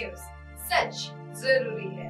News, सच जरूरी है।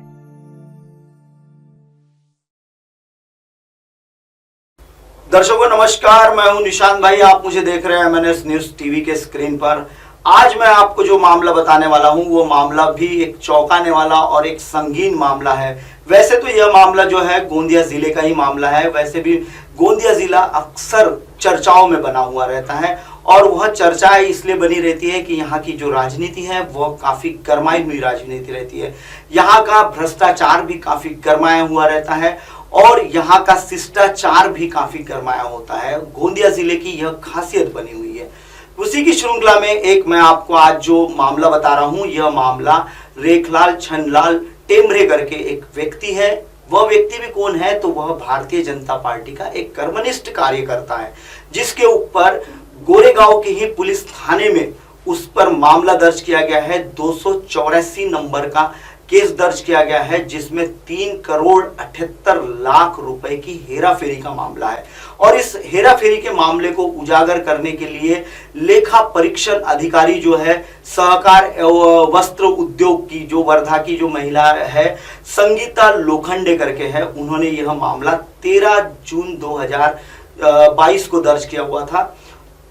दर्शकों नमस्कार, मैं हूं निशांत भाई। आप मुझे देख रहे हैं MNS न्यूज टीवी के स्क्रीन पर। आज मैं आपको जो मामला बताने वाला हूं वो मामला भी एक चौंकाने वाला और एक संगीन मामला है। वैसे तो यह मामला जो है गोंदिया जिले का ही मामला है। वैसे भी गोंदिया जिला अक्सर चर्चाओं में बना हुआ रहता है और वह चर्चाएं इसलिए बनी रहती है कि यहाँ की जो राजनीति है वह काफी गरमाई हुई राजनीति रहती है। यहाँ का भ्रष्टाचार भी काफी गरमाया हुआ रहता है और यहाँ का शिष्टाचार भी काफी गरमाया होता है। गोंदिया जिले की यह खासियत बनी हुई है। उसी की श्रृंखला में एक मैं आपको आज जो मामला बता रहा हूं, यह मामला रेखलाल छनलाल टेमरे करके एक व्यक्ति है। वह व्यक्ति भी कौन है, तो वह भारतीय जनता पार्टी का एक कर्मनिष्ठ कार्यकर्ता है, जिसके ऊपर गोरेगांव के ही पुलिस थाने में उस पर मामला दर्ज किया गया है। 284 नंबर का केस दर्ज किया गया है, जिसमें 3,78,00,000 रुपए की हेराफेरी का मामला है। और इस हेराफेरी के मामले को उजागर करने के लिए लेखा परीक्षण अधिकारी जो है सहकार एवं वस्त्र उद्योग की जो वर्धा की जो महिला है संगीता लोखंडे करके है, उन्होंने यह मामला 13 जून 2022 को दर्ज किया हुआ था।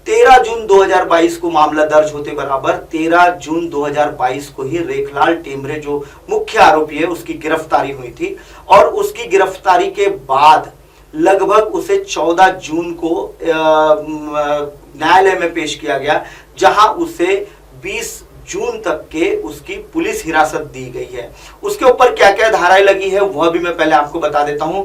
13 जून 2022 को मामला दर्ज होते बराबर 13 जून 2022 को ही रेखलाल टेमरे जो मुख्य आरोपी है उसकी गिरफ्तारी हुई थी। और उसकी गिरफ्तारी के बाद लगभग उसे 14 जून को न्यायालय में पेश किया गया, जहां उसे 20 जून तक के उसकी पुलिस हिरासत दी गई है। उसके ऊपर क्या क्या धाराएं लगी है वह भी मैं पहले आपको बता देता हूं।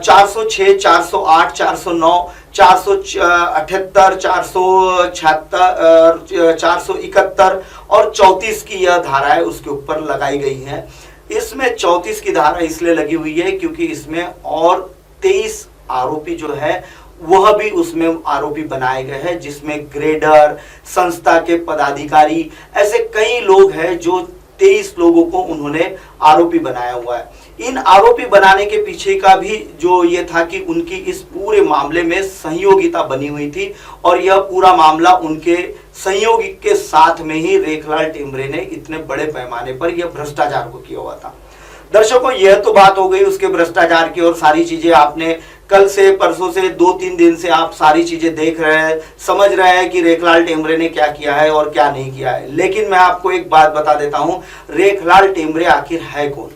406, 408, 409, 478, 476, 471 और 34 की यह धाराएं उसके ऊपर लगाई गई है। इसमें 34 की धारा इसलिए लगी हुई है क्योंकि इसमें और 23 आरोपी जो है वह भी उसमें आरोपी बनाए गए हैं, जिसमें ग्रेडर, संस्था के पदाधिकारी, ऐसे कई लोग हैं जो 23 लोगों को उन्होंने आरोपी बनाया हुआ है। इन आरोपी बनाने के पीछे का भी जो ये था कि उनकी इस पूरे मामले में सहयोगिता बनी हुई थी और यह पूरा मामला उनके सहयोगी के साथ में ही रेखलाल टेमरे ने इतने बड़े पैमाने पर यह भ्रष्टाचार को किया हुआ था। दर्शकों यह तो बात हो गई उसके भ्रष्टाचार की और सारी चीजें आपने कल से परसों से 2-3 दिन से आप सारी चीजें देख रहे हैं, समझ रहे हैं कि रेखलाल टेमरे ने क्या किया है और क्या नहीं किया है। लेकिन मैं आपको एक बात बता देता हूं, रेखलाल टेमरे आखिर है कौन,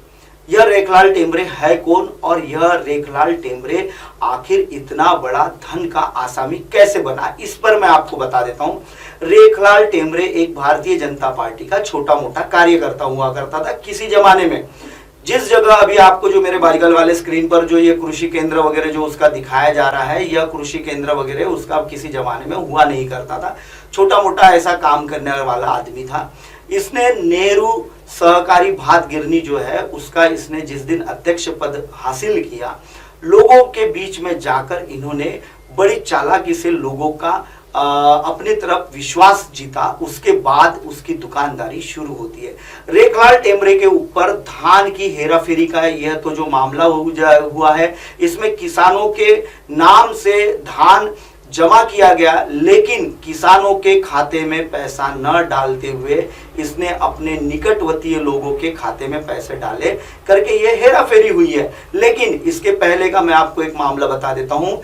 यह रेखलाल टेमरे है कौन और यह रेखलाल टेमरे आखिर इतना बड़ा धन का आसामी कैसे बना, इस पर मैं आपको बता देता हूं। रेखलाल टेमरे एक भारतीय जनता पार्टी का छोटा मोटा कार्यकर्ता हुआ करता था किसी जमाने में। जिस जगह अभी आपको जो मेरे बाइकल वाले स्क्रीन पर जो ये कृषि केंद्र वगैरह जो उसका दिखाया जा रहा है, यह कृषि केंद्र वगैरह उसका किसी जमाने में हुआ नहीं करता था। छोटा मोटा ऐसा काम करने वाला आदमी था। इसने नेहरू सहकारी भात गिरनी जो है उसका इसने जिस दिन अध्यक्ष पद हासिल किया, लोगों के बीच में जाकर इन्होंने बड़ी चालाकी से लोगों का अपनी तरफ विश्वास जीता। उसके बाद उसकी दुकानदारी शुरू होती है। रेखलाल टेमरे के ऊपर धान की हेराफेरी का यह तो जो मामला हुआ है, इसमें किसानों के नाम से धान जमा किया गया, लेकिन किसानों के खाते में पैसा न डालते हुए इसने अपने निकटवर्तीय लोगों के खाते में पैसे डाले करके यह हेराफेरी हुई है। लेकिन इसके पहले का मैं आपको एक मामला बता देता हूं।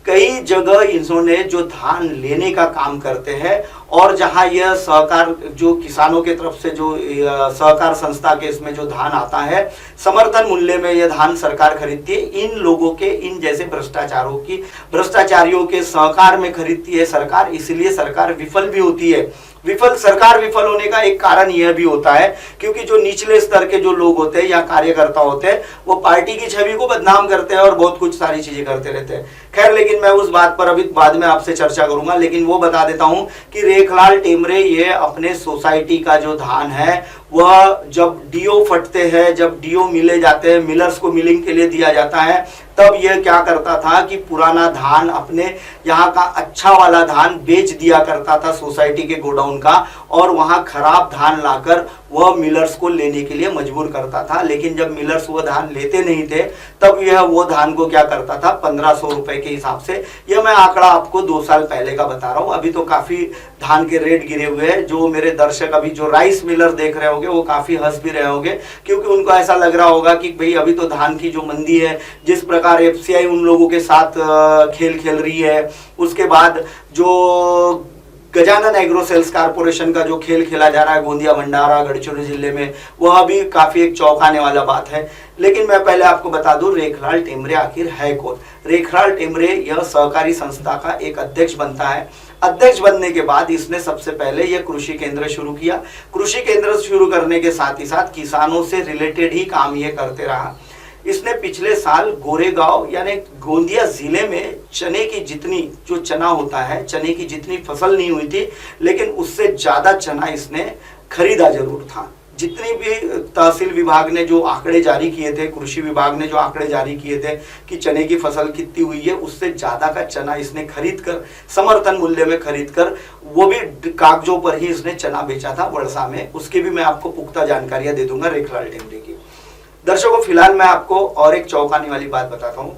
कई जगह इन्होंने जो धान लेने का काम करते हैं और जहां यह सहकार जो किसानों के तरफ से जो सहकार संस्था के इसमें जो धान आता है, समर्थन मूल्य में यह धान सरकार खरीदती है। इन लोगों के, इन जैसे भ्रष्टाचारियों के सहकार में खरीदती है सरकार, इसलिए सरकार विफल भी होती है। सरकार विफल होने का एक कारण यह भी होता है क्योंकि जो निचले स्तर के जो लोग होते हैं या कार्यकर्ता होते हैं वो पार्टी की छवि को बदनाम करते हैं और बहुत कुछ सारी चीजें करते रहते हैं। खैर, लेकिन मैं उस बात पर अभी बाद में आपसे चर्चा करूंगा। लेकिन वो बता देता हूं कि रेखलाल टेमरे ये अपने सोसाइटी का जो धान है वह जब डीओ फटते हैं, जब डीओ मिले जाते हैं, मिलर्स को मिलिंग के लिए दिया जाता है, तब यह क्या करता था कि पुराना धान अपने यहाँ का अच्छा वाला धान बेच दिया करता था सोसाइटी के गोडाउन का और वहां खराब धान लाकर वह मिलर्स को लेने के लिए मजबूर करता था। लेकिन जब मिलर्स वो धान लेते नहीं थे तब यह वो धान को क्या करता था, 1500 रुपए के हिसाब से। यह मैं आंकड़ा आपको 2 साल पहले का बता रहा हूं। अभी तो काफी धान के रेट गिरे हुए हैं। जो मेरे दर्शक अभी जो राइस मिलर देख रहे होंगे वो काफी हंस भी रहे होंगे, क्योंकि उनको ऐसा लग रहा होगा कि भाई अभी तो धान की जो मंदी है, जिस प्रकार एफसीआई उन लोगों के साथ खेल खेल रही है, उसके बाद जो गजानन एग्रो सेल्स कारपोरेशन का जो खेल खेला जा रहा है गोंदिया, भंडारा, गढ़चिरौली जिले में, वह भी काफी एक चौंकाने वाला बात है। लेकिन मैं पहले आपको बता दूं रेखलाल टेमरे आखिर है कौन। रेखलाल टेमरे यह सहकारी संस्था का एक अध्यक्ष बनता है। अध्यक्ष बनने के बाद इसने सबसे पहले यह कृषि केंद्र शुरू किया। कृषि केंद्र शुरू करने के साथ ही साथ किसानों से रिलेटेड ही काम यह करते रहा। इसने पिछले साल गोरेगांव यानी गोंदिया जिले में चने की जितनी जो चना होता है, चने की जितनी फसल नहीं हुई थी, लेकिन उससे ज्यादा चना इसने खरीदा जरूर था। जितनी भी तहसील विभाग ने जो आंकड़े जारी किए थे, कृषि विभाग ने जो आंकड़े जारी किए थे कि चने की फसल कितनी हुई है, उससे ज्यादा का चना इसने खरीद कर, समर्थन मूल्य में खरीद कर, वो भी कागजों पर ही इसने चना बेचा था वर्षा में। उसकी भी मैं आपको पुख्ता जानकारियां दे दूंगा रेखलाल टेमरे की। दर्शकों, फिलहाल मैं आपको और एक चौंकाने वाली बात बताता हूं।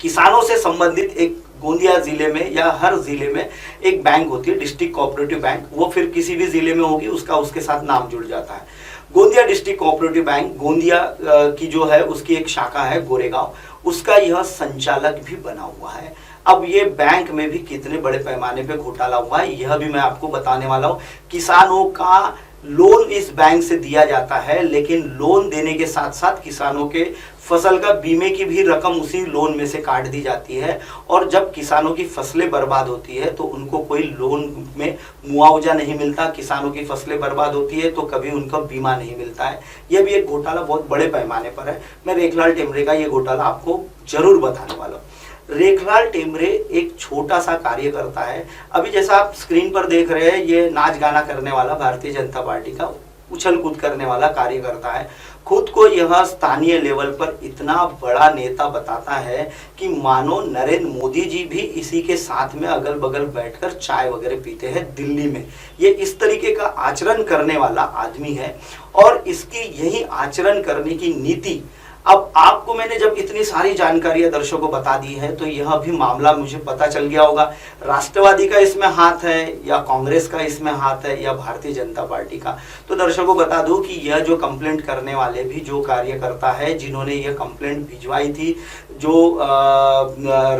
किसानों से संबंधित एक गोंदिया जिले में या हर जिले में एक बैंक होती है, डिस्ट्रिक्ट कोऑपरेटिव बैंक। वो फिर किसी भी जिले में होगी, उसका उसके साथ नाम जुड़ जाता है। Gondia district cooperative bank Gondia की जो है उसकी एक शाखा है गोरेगांव, उसका यह संचालक भी बना हुआ है। अब ये बैंक में भी कितने बड़े पैमाने पे घोटाला हुआ है यह भी मैं आपको बताने वाला हूँ। किसानों का लोन इस बैंक से दिया जाता है, लेकिन लोन देने के साथ साथ किसानों के फसल का बीमे की भी रकम उसी लोन में से काट दी जाती है। और जब किसानों की फसलें बर्बाद होती है तो उनको कोई लोन में मुआवजा नहीं मिलता। किसानों की फसलें बर्बाद होती है तो कभी उनका बीमा नहीं मिलता है। यह भी एक घोटाला बहुत बड़े पैमाने पर है। मैं रेखलाल टेमरे का ये घोटाला आपको जरूर बताने वाला हूँ। रेखलाल टेमरे एक छोटा सा कार्य करता है। अभी जैसा आप स्क्रीन पर देख रहे हैं, ये नाच गाना करने वाला भारतीय जनता पार्टी का उछल कूद करने वाला कार्य करता है। खुद को यह स्थानीय लेवल पर इतना बड़ा नेता बताता है कि मानो नरेंद्र मोदी जी भी इसी के साथ में अगल बगल बैठकर चाय वगैरह पीते हैं दिल्ली में। ये इस तरीके का आचरण करने वाला आदमी है और इसकी यही आचरण करने की नीति। अब आपको मैंने जब इतनी सारी जानकारियां दर्शकों को बता दी है तो यह भी मामला मुझे पता चल गया होगा, राष्ट्रवादी का इसमें हाथ है या कांग्रेस का इसमें हाथ है या भारतीय जनता पार्टी का। तो दर्शकों को बता दूं कि यह जो कंप्लेंट करने वाले भी जो कार्यकर्ता है, जिन्होंने यह कंप्लेंट भिजवाई थी, जो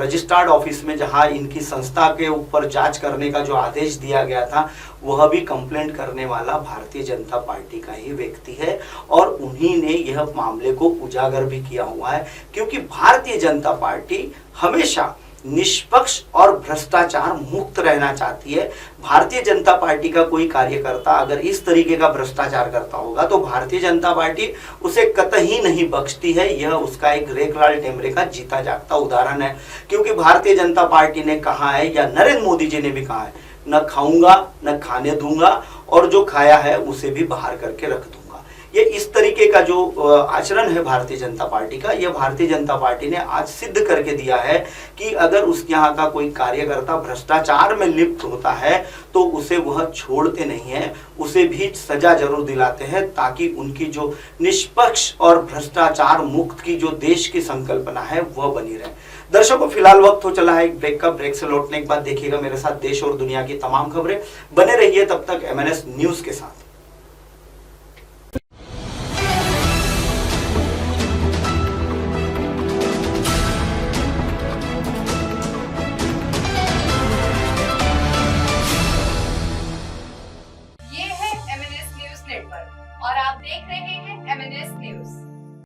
रजिस्टर्ड ऑफिस में जहां इनकी संस्था के ऊपर जांच करने का जो आदेश दिया गया था, वह भी कंप्लेंट करने वाला भारतीय जनता पार्टी का ही व्यक्ति है। और उन्हीं ने यह मामले को उजागर भी किया हुआ है, क्योंकि भारतीय जनता पार्टी हमेशा निष्पक्ष और भ्रष्टाचार मुक्त रहना चाहती है। भारतीय जनता पार्टी का कोई कार्यकर्ता अगर इस तरीके का भ्रष्टाचार करता होगा तो भारतीय जनता पार्टी उसे कतई नहीं बख्शती है। यह उसका एक रेखलाल टेमरे का जीता जागता उदाहरण है, क्योंकि भारतीय जनता पार्टी ने कहा है या नरेंद्र मोदी जी ने भी कहा है, न खाऊंगा न खाने दूंगा और जो खाया है उसे भी बाहर करके रख दूंगा। ये इस तरीके का जो आचरण है भारतीय जनता पार्टी का, यह भारतीय जनता पार्टी ने आज सिद्ध करके दिया है कि अगर उसके यहाँ का कोई कार्यकर्ता भ्रष्टाचार में लिप्त होता है तो उसे वह छोड़ते नहीं है, उसे भी सजा जरूर दिलाते हैं, ताकि उनकी जो निष्पक्ष और भ्रष्टाचार मुक्त की जो देश की संकल्पना है वह बनी रहे। दर्शकों, फिलहाल वक्त हो चला है एक ब्रेक का। ब्रेक से लौटने के बाद देखिएगा मेरे साथ देश और दुनिया की तमाम खबरें। बने रहिए तब तक MNS न्यूज के साथ। ये है MNS न्यूज नेटवर्क और आप देख रहे हैं MNS न्यूज।